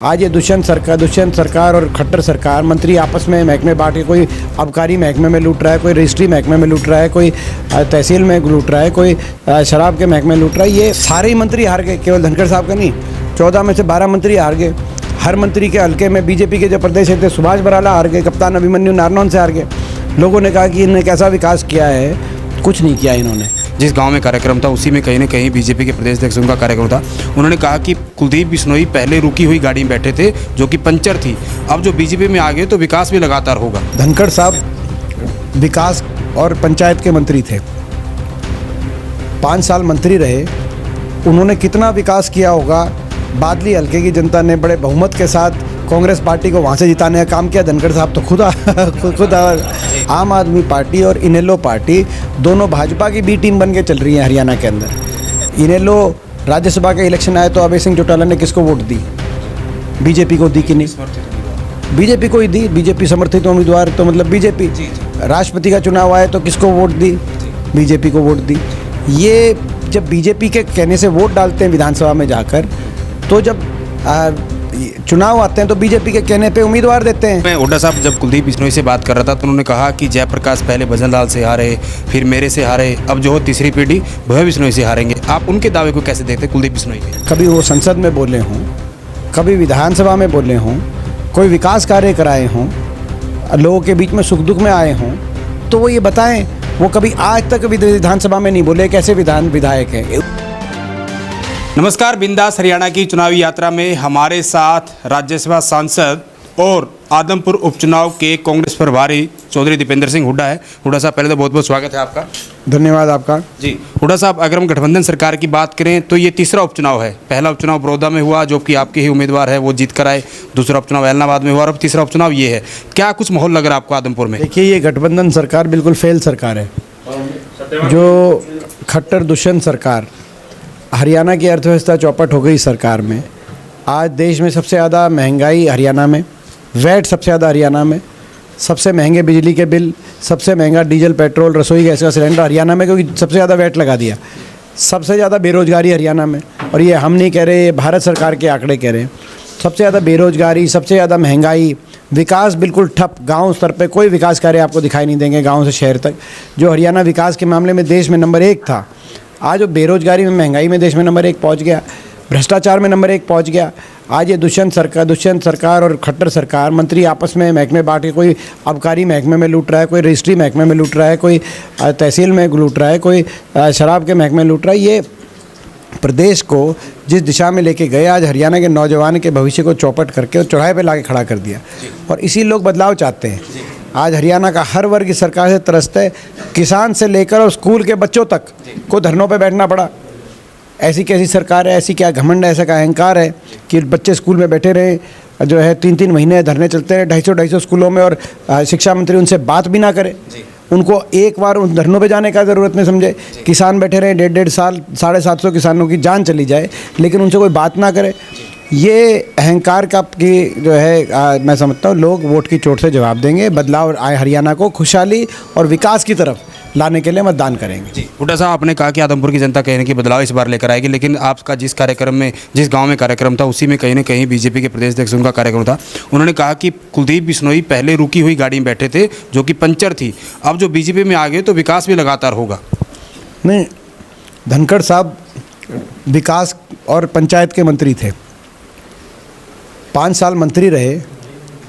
आज ये दुष्यंत सरकार और खट्टर सरकार मंत्री आपस में महकमे बांट के कोई आबकारी महकमे में लूट रहा है, कोई रजिस्ट्री महकमे में लूट रहा है, कोई तहसील में लूट रहा है, कोई शराब के महकमे में लूट रहा है। ये सारे ही मंत्री हार गए, केवल धनखड़ साहब का नहीं, 14 में से 12 मंत्री हार गए। हर मंत्री के हल्के में बीजेपी के जो प्रदेश थे सुभाष बराला हार गए, कप्तान अभिमन्यु नारनौल से हार गए। लोगों ने कहा कि इन्होंने कैसा विकास किया है, कुछ नहीं किया इन्होंने। जिस गांव में कार्यक्रम था उसी में कहीं न कहीं बीजेपी के प्रदेश अध्यक्ष उनका कार्यक्रम था। उन्होंने कहा कि कुलदीप बिश्नोई पहले रुकी हुई गाड़ी में बैठे थे जो कि पंचर थी, अब जो बीजेपी में आ गए तो विकास भी लगातार होगा। धनखड़ साहब विकास और पंचायत के मंत्री थे, 5 साल मंत्री रहे। उन्होंने कितना विकास किया होगा, बादली हल्के की जनता ने बड़े बहुमत के साथ कांग्रेस पार्टी को वहाँ से जिताने का काम किया। धनखड़ साहब तो खुद आम आदमी पार्टी और इनेलो पार्टी दोनों भाजपा की बी टीम बन के चल रही है हरियाणा के अंदर। इनेलो राज्यसभा के इलेक्शन आए तो अभय सिंह चौटाला ने किसको वोट दी? बीजेपी को दी कि नहीं? बीजेपी को ही दी। बीजेपी समर्थित उम्मीदवार तो मतलब बीजेपी। राष्ट्रपति का चुनाव आए तो किसको वोट दी? बीजेपी को वोट दी। ये जब बीजेपी के कहने से वोट डालते हैं विधानसभा में जाकर, तो जब चुनाव आते हैं तो बीजेपी के कहने पे उम्मीदवार देते हैं। मैं हुड्डा साहब जब कुलदीप बिश्नोई से बात कर रहा था तो उन्होंने कहा कि जयप्रकाश पहले भजन लाल से हारे, फिर मेरे से हारे, अब जो हो तीसरी पीढ़ी भव्य बिश्नोई से हारेंगे। आप उनके दावे को कैसे देखते कुलदीप बिश्नोई के? कभी वो संसद में बोले हों, कभी विधानसभा में बोले हों, कोई विकास कार्य कराए हों, लोगों के बीच में सुख दुख में आए हों, तो वो ये बताएं। वो कभी आज तक विधानसभा में नहीं बोले, कैसे विधायक है। नमस्कार, बिंदास हरियाणा की चुनावी यात्रा में हमारे साथ राज्यसभा सांसद और आदमपुर उपचुनाव के कांग्रेस प्रभारी चौधरी दीपेंद्र सिंह हुड्डा है। हुड्डा साहब पहले तो बहुत बहुत स्वागत है आपका। धन्यवाद आपका। जी हुड्डा साहब, अगर हम गठबंधन सरकार की बात करें तो ये तीसरा उपचुनाव है। पहला उपचुनाव बड़ौदा में हुआ जो कि आपके ही उम्मीदवार है, वो जीत कर आए। दूसरा उपचुनाव ऐलनाबाद में हुआ और अब तीसरा उपचुनाव ये है। क्या कुछ माहौल लग रहा है आपको आदमपुर में? देखिए, ये गठबंधन सरकार बिल्कुल फेल सरकार है। जो खट्टर दुष्यंत सरकार, हरियाणा की अर्थव्यवस्था चौपट हो गई सरकार में। आज देश में सबसे ज़्यादा महंगाई हरियाणा में, वैट सबसे ज़्यादा हरियाणा में, सबसे महंगे बिजली के बिल, सबसे महंगा डीजल पेट्रोल रसोई गैस का सिलेंडर हरियाणा में, क्योंकि सबसे ज़्यादा वैट लगा दिया। सबसे ज़्यादा बेरोजगारी हरियाणा में, और ये हम नहीं कह रहे, ये भारत सरकार के आंकड़े कह रहे हैं। सबसे ज़्यादा बेरोजगारी, सबसे ज़्यादा महंगाई, विकास बिल्कुल ठप। गांव स्तर पे कोई विकास कार्य आपको दिखाई नहीं देंगे गांव से शहर तक। जो हरियाणा विकास के मामले में देश में नंबर 1 था, आज वो बेरोजगारी में, महंगाई में देश में नंबर 1 पहुंच गया, भ्रष्टाचार में नंबर 1 पहुंच गया। आज ये दुष्यंत सरकार और खट्टर सरकार मंत्री आपस में महकमे बांट के कोई आबकारी महकमे में लूट रहा है, कोई रजिस्ट्री महकमे में लूट रहा है, कोई तहसील में लूट रहा है, कोई शराब के महकमे में लूट रहा है। ये प्रदेश को जिस दिशा में लेके गए, आज हरियाणा के नौजवान के भविष्य को चौपट करके और चौराहे पे लाके खड़ा कर दिया। और इसी लोग बदलाव चाहते हैं। आज हरियाणा का हर वर्ग इस सरकार से त्रस्त है। किसान से लेकर और स्कूल के बच्चों तक को धरनों पे बैठना पड़ा। ऐसी कैसी सरकार है, ऐसी क्या घमंड है, ऐसा क्या अहंकार है कि बच्चे स्कूल में बैठे रहे, जो है 3-3 महीने धरने चलते हैं 250 स्कूलों में, और शिक्षा मंत्री उनसे बात भी ना करे। उनको एक बार उन धरनों पे जाने का ज़रूरत नहीं समझे। किसान बैठे रहे 1.5 साल, 750 किसानों की जान चली जाए, लेकिन उनसे कोई बात ना करे। ये अहंकार का की जो है, मैं समझता हूँ लोग वोट की चोट से जवाब देंगे। बदलाव आए, हरियाणा को खुशहाली और विकास की तरफ लाने के लिए मतदान करेंगे। हुड्डा साहब, आपने कहा कि आदमपुर की जनता कहीं न कहीं बदलाव इस बार लेकर आएगी, लेकिन आपका जिस गांव में कार्यक्रम था उसी में कहीं न कहीं बीजेपी के प्रदेश अध्यक्ष उनका कार्यक्रम था। उन्होंने कहा कि कुलदीप बिश्नोई पहले रुकी हुई गाड़ी में बैठे थे जो कि पंचर थी, अब जो बीजेपी में आ गए तो विकास भी लगातार होगा। नहीं, धनखड़ साहब विकास और पंचायत के मंत्री थे, 5 साल मंत्री रहे।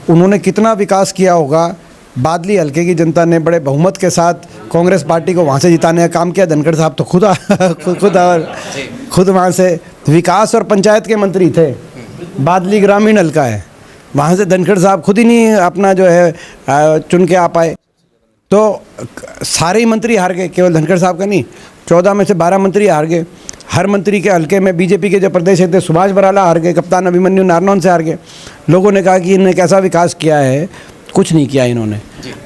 उन्होंने कितना विकास किया होगा, बादली हल्के की जनता ने बड़े बहुमत के साथ कांग्रेस पार्टी को वहाँ से जिताने का काम किया। धनखड़ साहब तो खुद वहाँ से विकास और पंचायत के मंत्री थे। बादली ग्रामीण हल्का है, वहाँ से धनखड़ साहब खुद ही नहीं अपना जो है चुन के आ पाए। तो सारे ही मंत्री हार गए, केवल धनखड़ साहब का नहीं, 14 में से 12 मंत्री हार गए। हर मंत्री के हल्के में बीजेपी के जो प्रदेश थे सुभाष बराला हार गए, कप्तान अभिमन्यु नारनौल से हार गए। लोगों ने कहा कि इन्होंने कैसा विकास किया है, कुछ नहीं किया इन्होंने।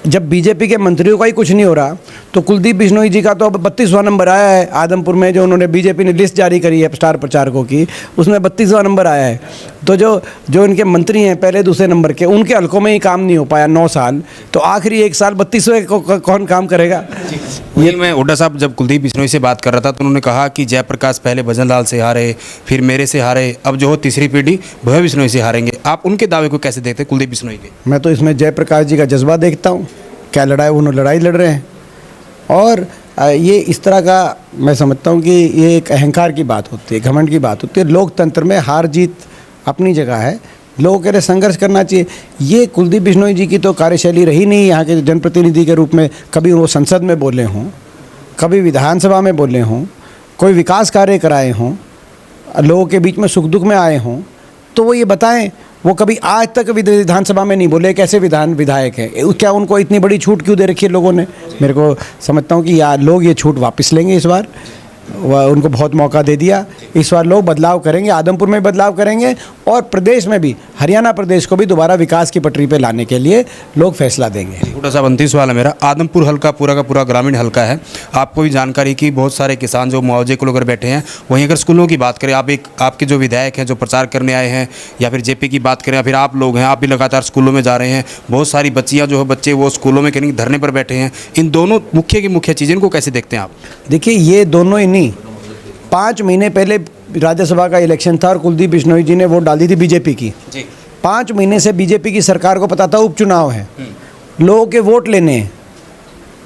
जब बीजेपी के मंत्रियों का ही कुछ नहीं हो रहा, तो कुलदीप बिश्नोई जी का तो अब 32वां नंबर आया है आदमपुर में, जो उन्होंने बीजेपी ने लिस्ट जारी करी है स्टार प्रचारकों की, उसमें 32वां नंबर आया है। तो जो इनके मंत्री हैं पहले दूसरे नंबर के, उनके हलकों में ही काम नहीं हो पाया 9 साल, तो आखिरी 1 साल 32वें को कौन काम करेगा। ये मैं हुड्डा साहब जब कुलदीप बिश्नोई से बात कर रहा था तो उन्होंने कहा कि जयप्रकाश पहले भजन लाल से हारे, फिर मेरे से हारे, अब जो हो तीसरी पीढ़ी भव्य बिश्नोई से हारेंगे। आप उनके दावे को कैसे देखते हैं कुलदीप बिश्नोई के? मैं तो इसमें जयप्रकाश जी का जज्बा देखता हूँ, क्या उन्होंने लड़ाई लड़ रहे हैं, और ये इस तरह का मैं समझता हूँ कि ये एक अहंकार की बात होती है, घमंड की बात होती है। लोकतंत्र में हार जीत अपनी जगह है, लोगों के लिए संघर्ष करना चाहिए। ये कुलदीप बिश्नोई जी की तो कार्यशैली रही नहीं यहाँ के जनप्रतिनिधि के रूप में, कभी वो संसद में बोले हों, कभी विधानसभा में बोले हों, कोई विकास कार्य कराए हों, लोगों के बीच में सुख दुख में आए हों, तो वो ये बताएं। वो कभी आज तक विधानसभा में नहीं बोले, कैसे विधायक है, क्या उनको इतनी बड़ी छूट क्यों दे रखी है लोगों ने। मेरे को समझता हूँ कि यार लोग ये छूट वापस लेंगे इस बार, उनको बहुत मौका दे दिया, इस बार लोग बदलाव करेंगे, आदमपुर में बदलाव करेंगे, और प्रदेश में भी, हरियाणा प्रदेश को भी दोबारा विकास की पटरी पे लाने के लिए लोग फैसला देंगे। हुड्डा साहब अंतिम सवाल है मेरा, आदमपुर हल्का पूरा का पूरा ग्रामीण हल्का है, आपको भी जानकारी की बहुत सारे किसान जो मुआवजे को लेकर बैठे हैं, वहीं अगर स्कूलों की बात करें, आपके जो विधायक हैं जो प्रचार करने आए हैं, या फिर जेपी की बात करें, या फिर आप लोग हैं, आप भी लगातार स्कूलों में जा रहे हैं, बहुत सारी बच्चियाँ जो है बच्चे वो स्कूलों में कहीं धरने पर बैठे हैं, इन दोनों मुख्य की मुख्य चीज़ इनको कैसे देखते हैं आप? देखिए ये दोनों ही नहीं, 5 महीने पहले राज्यसभा का इलेक्शन था और कुलदीप बिश्नोई जी ने वोट डाल दी थी बीजेपी की। 5 महीने से बीजेपी की सरकार को पता था उपचुनाव है, लोगों के वोट लेने हैं।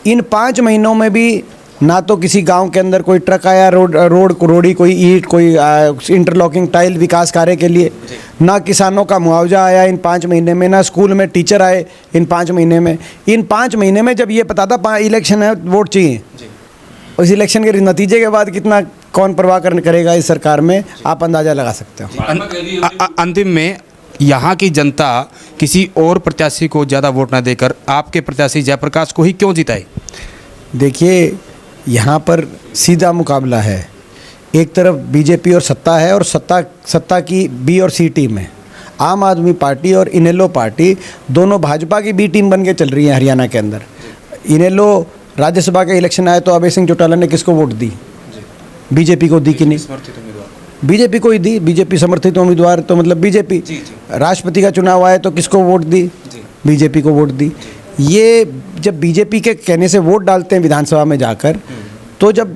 इन 5 महीनों में भी ना तो किसी गांव के अंदर कोई ट्रक आया रोड़ी, कोई ईंट, कोई इंटरलॉकिंग टाइल विकास कार्य के लिए, ना किसानों का मुआवजा आया इन 5 महीने में, ना स्कूल में टीचर आए इन 5 महीने में। इन 5 महीने में जब ये पता था इलेक्शन है, वोट चाहिए, उस इलेक्शन के नतीजे के बाद कितना कौन परवाह करेगा इस सरकार में, आप अंदाज़ा लगा सकते हो। अंतिम में यहाँ की जनता किसी और प्रत्याशी को ज़्यादा वोट ना देकर आपके प्रत्याशी जयप्रकाश को ही क्यों जिताए? देखिए यहाँ पर सीधा मुकाबला है, एक तरफ बीजेपी और सत्ता है, और सत्ता की बी और सी टीम है। आम आदमी पार्टी और इनेलो पार्टी दोनों भाजपा की बी टीम बन के चल रही है हरियाणा के अंदर। इनेलो राज्यसभा का इलेक्शन आया तो अभय सिंह चौटाला ने किसको वोट दी? बीजेपी को दी कि नहीं? बीजेपी को ही दी, बीजेपी समर्थित उम्मीदवार, तो मतलब बीजेपी। राष्ट्रपति का चुनाव आया तो किसको वोट दी? बीजेपी को वोट दी। ये जब बीजेपी के कहने से वोट डालते हैं विधानसभा में जाकर, तो जब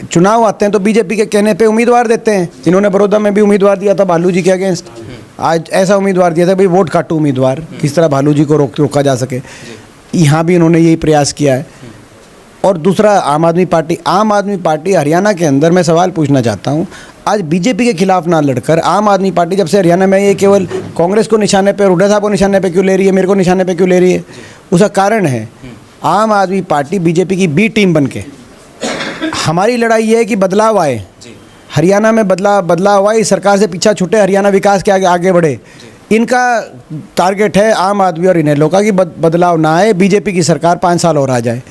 चुनाव आते हैं तो बीजेपी के कहने पे उम्मीदवार देते हैं। इन्होंने बड़ौदा में भी उम्मीदवार दिया था भालू जी के अगेंस्ट, आज ऐसा उम्मीदवार दिया था भाई वोट काटो उम्मीदवार, किस तरह भालू जी को रोका जा सके। यहाँ भी इन्होंने यही प्रयास किया है। और दूसरा आम आदमी पार्टी हरियाणा के अंदर, मैं सवाल पूछना चाहता हूँ, आज बीजेपी के खिलाफ ना लड़कर आम आदमी पार्टी जब से हरियाणा में ये केवल कांग्रेस को निशाने पे, हुड्डा साहब को निशाने पे क्यों ले रही है, मेरे को निशाने पे क्यों ले रही है? उसका कारण है आम आदमी पार्टी बीजेपी की बी टीम बन के, हमारी लड़ाई ये है कि बदलाव आए हरियाणा में, बदलाव आए, सरकार से पीछा छूटे, हरियाणा विकास के आगे बढ़े। इनका टारगेट है आम आदमी और इनेलो का कि बदलाव ना आए, बीजेपी की सरकार 5 साल और आ जाए।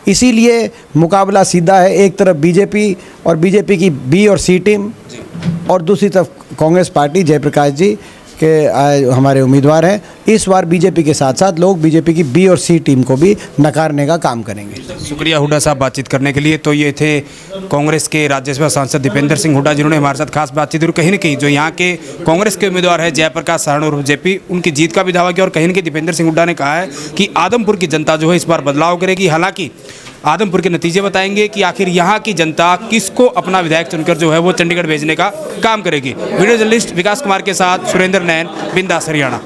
इसीलिए मुकाबला सीधा है, एक तरफ बीजेपी और बीजेपी की बी और सी टीम, और दूसरी तरफ कांग्रेस पार्टी जयप्रकाश जी के हमारे उम्मीदवार हैं। इस बार बीजेपी के साथ साथ लोग बीजेपी की बी और सी टीम को भी नकारने का काम करेंगे। शुक्रिया हुड्डा साहब बातचीत करने के लिए। तो ये थे कांग्रेस के राज्यसभा सांसद दीपेंद्र सिंह हुड्डा, जिन्होंने हमारे साथ खास बातचीत और कहीं न कहीं जो यहाँ के कांग्रेस के उम्मीदवार है जयप्रकाश सहारण और जेपी, उनकी जीत का भी दावा किया। और कहीं न कहीं दीपेंद्र सिंह हुड्डा ने कहा है कि आदमपुर की जनता जो है इस बार बदलाव करेगी। हालांकि आदमपुर के नतीजे बताएंगे कि आखिर यहाँ की जनता किसको अपना विधायक चुनकर जो है वो चंडीगढ़ भेजने का काम करेगी। वीडियो जर्नलिस्ट विकास कुमार के साथ सुरेंद्र नैन, बिंदास हरियाणा।